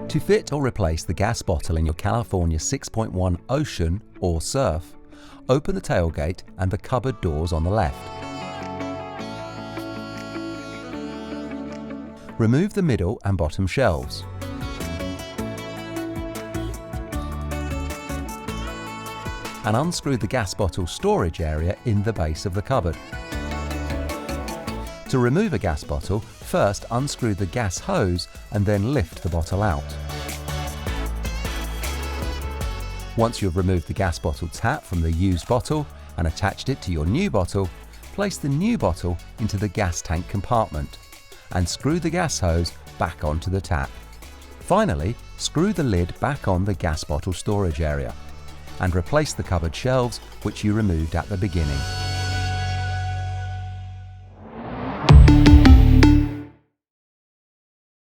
To fit or replace the gas bottle in your California 6.1 Ocean or Surf, open the tailgate and the cupboard doors on the left. Remove the middle and bottom shelves. And unscrew the gas bottle storage area in the base of the cupboard. To remove a gas bottle, first unscrew the gas hose and then lift the bottle out. Once you have removed the gas bottle tap from the used bottle and attached it to your new bottle, place the new bottle into the gas tank compartment and screw the gas hose back onto the tap. Finally, screw the lid back on the gas bottle storage area and replace the cupboard shelves which you removed at the beginning.